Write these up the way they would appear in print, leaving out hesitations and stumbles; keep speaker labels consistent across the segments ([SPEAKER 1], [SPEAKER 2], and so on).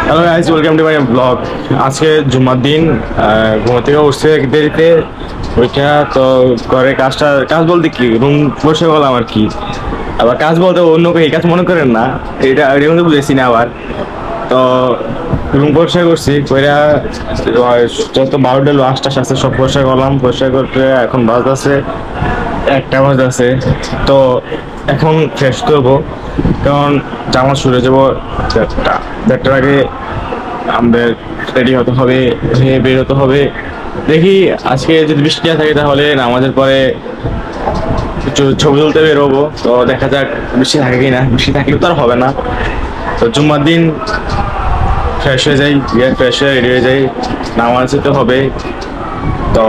[SPEAKER 1] Hello guys, welcome to my blog. আজকে জুম্মার দিন, ঘুম থেকে উঠছে দেরিতে। ওইটা তো ঘরে কাজ বলতে কি, রুম বসে গেলাম আর কি। আবার কাজ বলতে অন্য এই কাজ মনে করেন না, এটা কিন্তু বুঝেছি না। আবার তো রুম পরিষ্কার করছি, কইরা যত 12টা লাস্ট আছে সব পরিষ্কার করলাম। পরিষ্কার করতে এখন বাজতেছে 1টা বাজতেছে। তো এখন ফ্রেশ করবো, কারণ জামা শুরু যাবো 1টার আগে। আমাদের রেডি হতে হবে, বের হতে হবে। দেখি আজকে যদি বৃষ্টি না থাকে তাহলে নামাজের পরে ছবি তুলতে বেরোবো। তো দেখা যাক বৃষ্টি থাকে কিনা। বৃষ্টি থাকলে তো আর হবে না। তো জুম্মার দিন ফ্রেশ হয়ে যাই, ফ্রেশ হয়ে রেডি হয়ে যাই, নামাজ যেতে হবে। তো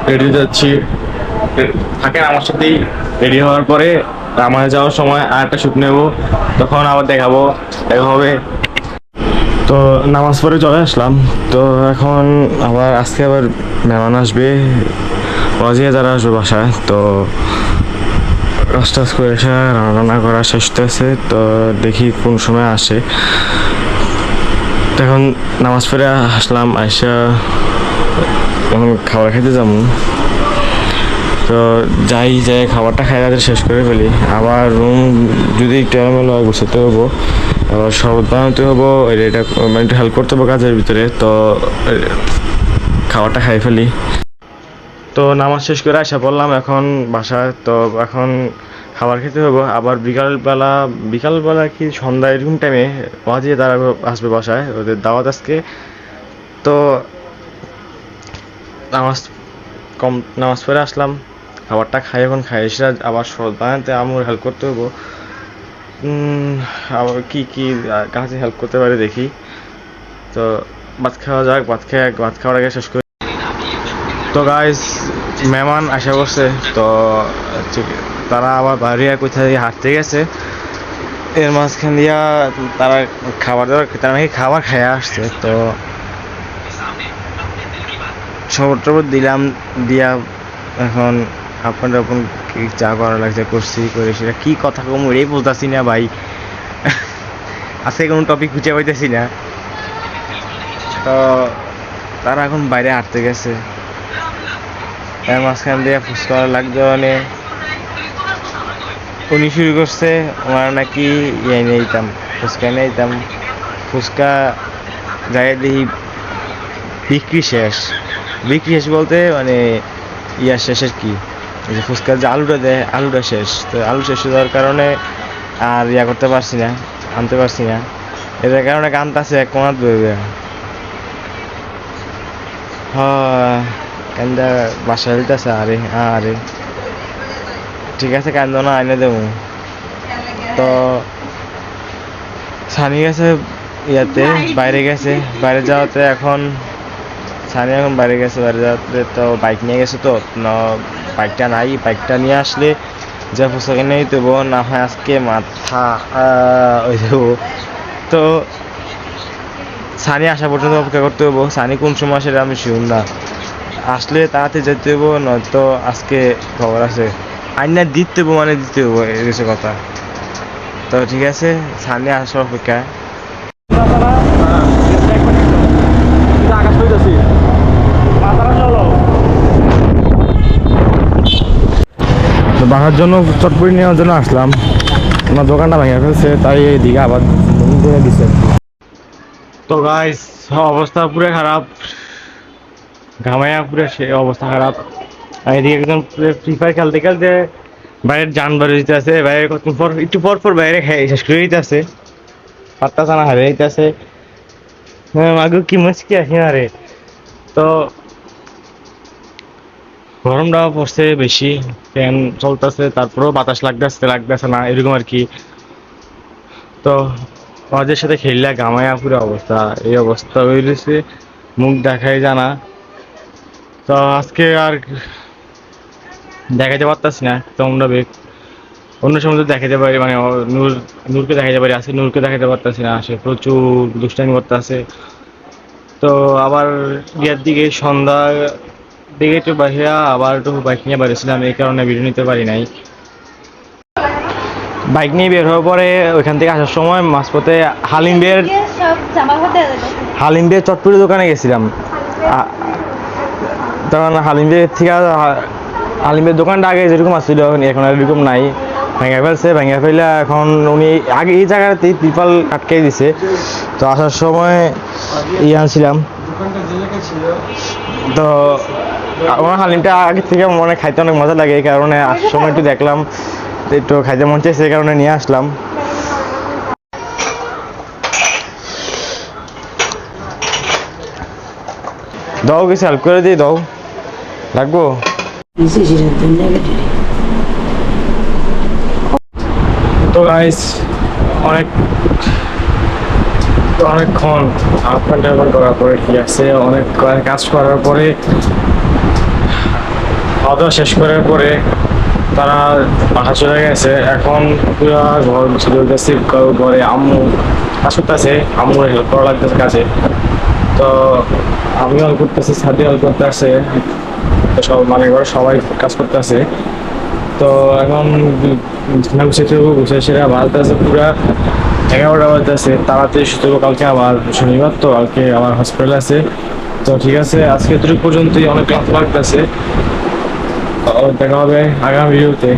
[SPEAKER 1] রেডি যাচ্ছি, থাকেন আমার সাথেই। রেডি হওয়ার পরে নামাজে যাওয়ার সময় আর একটা শ্যুট নেবো, তখন আবার দেখা হবে। তো নামাজ পড়ে চলে আসলাম। তো এখন আজকে আবার মেহমান আসবে, ওয়াজিয়া যারা আসবে বাসায়। তো কাজ টাজ করে এসে রান্না করা শেষ হতেছে। তো দেখি কোন সময় আসে। তো এখন নামাজ পড়ে আসলাম, আইসা এখন খাবার খেতে যাবো। তো যাই খাবারটা খাই তাদের শেষ করে ফেলি। আবার রুম যদি একটু এলোমেলো হয় গুছাতে হবো, আবার শরবত বানাতে হবো, এটা একটু হেল্প করতে হবে কাজের ভিতরে। তো খাবারটা খাই ফেলি। তো নামাজ শেষ করে আসা পড়লাম এখন বাসায়। তো এখন খাবার খেতে হবো। আবার বিকালবেলা কি সন্ধ্যা এরকম টাইমে ওয়াজিয়া তারা আসবে বাসায়, ওদের দাওয়াত আজকে। তো নামাজ পড়ে আসলাম, খাবারটা খাই। এখন খাই এসে আবার শরবত বানাতে আমার হেল্প করতে হবো। আবার কি কাজে হেল্প করতে পারে দেখি। তো ভাত খাওয়া যাক, ভাত খাওয়ার আগে শেষ করি। তো গাইস, মেহমান আসা করছে। তো তারা আবার বাইরে কোথায় হাঁটতে গেছে, এর মাঝখান দিয়া তারা তারা নাকি খাবার খাইয়া আসছে। তো শরবত দিলাম, দিয়া এখন আপনার কি চা করা লাগছে করে সেটা কি কথা কম এই বলতেছি না ভাই। আজকে কোনো টপিক খুঁজে পাইতেছি না। তো তারা এখন বাইরে হাঁটতে গেছে, এর মাঝখান দিয়ে ফুচকা লাগছে। মানে উনি শুরু করছে, ওনার নাকি ফুচকা নিতাম। ফুচকা যাই দেখি বিক্রি শেষ বলতে মানে শেষ আর কি। এই যে ফুচকার যে আলুটা দেয়, আলুটা শেষ। তো আলু শেষ হয়ে যাওয়ার কারণে আর করতে পারছি না, আনতে পারছি না। এটার কারণে কানতাছে এক কোনাত বইবে। কান্দা বাসা হেলতেছে। আরে ঠিক আছে, কান্দো না, আইনে দেবো। তো সানি গেছে বাইরে গেছে। বাইরে যাওয়াতে এখন সানি বাইরে যাওয়াতে তো বাইক নিয়ে গেছে। তো বাইকটা নাই, বাইকটা নিয়ে আসলে যা পোশাক নিয়ে দেবো, না হয় আজকে মাথা ওই দেবো। তো সানি আসা পর্যন্ত অপেক্ষা করতে হবো। সানি কোন সময় আসে আমি শিওর না, আসলে তাড়াতাড়ি যেতে হবো, নয়তো আজকে খবর আছে আইনা দিতে হবো, মানে দিতে হবো, এই কথা। তো ঠিক আছে, সানি আসার অপেক্ষা। ভাঙার জন্য চটপটি নেওয়ার জন্য আসলাম। আমার দোকানটা ভেঙে ফেলছে, তাই এইদিকে আবার দিচ্ছে। তো গাইস, অবস্থা পুরো খারাপ, ঘামাইয়া পুরো সে অবস্থা খারাপ। আর এদিকে একজন ফ্রি ফায়ার খেলতে খেলতে বাইরের যান বেরো দিতে আছে। বাইরে একটু পর বাইরে শেষ করে দিতে আছে, পাত্তা চানা হারিয়ে দিতে আছে। মাগু কি মুশকিল আছে আরে। তো গরমটাও পড়ছে বেশি, ফ্যান চলতেছে, তারপরেও বাতাস লাগতেছে না, এরকম আর কি। তো আমাদের সাথে খেললে গামায়া পুরো অবস্থা, এই অবস্থা হয়েছে, মুখ দেখাই জানা। তো আজকে আর দেখাইতে পারতাছি না তোমরা, অন্য সময় তো দেখাতে পারি, মানে নূরকে দেখাইতে পারি। আজকে নূরকে দেখাতে পারতাছি না, সে প্রচুর দুষ্টামি করতেছে। তো আবার বিয়ের দিকে সন্ধ্যা দিকে একটু বাহিরা আবার একটু বাইক নিয়ে বাড়িয়েছিলাম, এই কারণে ভিডিও নিতে পারি নাই। বাইক নিয়ে বের হওয়ার পরে ওইখান থেকে আসার সময় মাঝপথে হালিম বিয়ের চটপুরি দোকানে গেছিলাম। তখন হালিম বিয়ের থেকে হালিমের দোকানটা আগে যেরকম আসছিল এখন আর এরকম নাই, ভেঙে ফেলছে। ভেঙে ফেলে এখন উনি আগে এই জায়গাতেই ত্রিপাল আটকে দিছে। তো আসার সময় আনছিলাম। তো আমার হালিমটা আগে থেকে মনে খাইতে অনেক মজা লাগে, এই কারণে আসার সময় একটু দেখলাম, একটু খাইতে মন চাইছে, এই কারণে নিয়ে আসলাম। দাও কিছু হেল্প করে দিই, দাও লাগবো। তো গাইস অনেকক্ষণ আপ অ্যান্ড ডাউন করার পরে কি আছে, অনেক কাজ করার পরে খাওয়া দাওয়া শেষ করার পরে তারা বাসা চলে গেছে। এখন পুরো ঘর চলে যাচ্ছে, ঘরে আম্মু কাজ করতেছে, আম্মু হেল্প করা লাগতেছে কাজে। তো আমি হেল্প করতেছি, সাথে হেল্প করতেছে, সব মানে ঘরে সবাই কাজ করতেছে। তো এখন গুছিয়ে সেটা বাজতেছে পুরা 11টা বাজতেছে। তাড়াতাড়ি সুস্থ হবো, কালকে আবার শনিবার, তো কালকে আমার হসপিটাল আছে। তো ঠিক আছে, আজকে এতটুকু পর্যন্তই, অনেক ক্লাস লাগতেছে। দেখা হবে আগামী ভিডিওতে।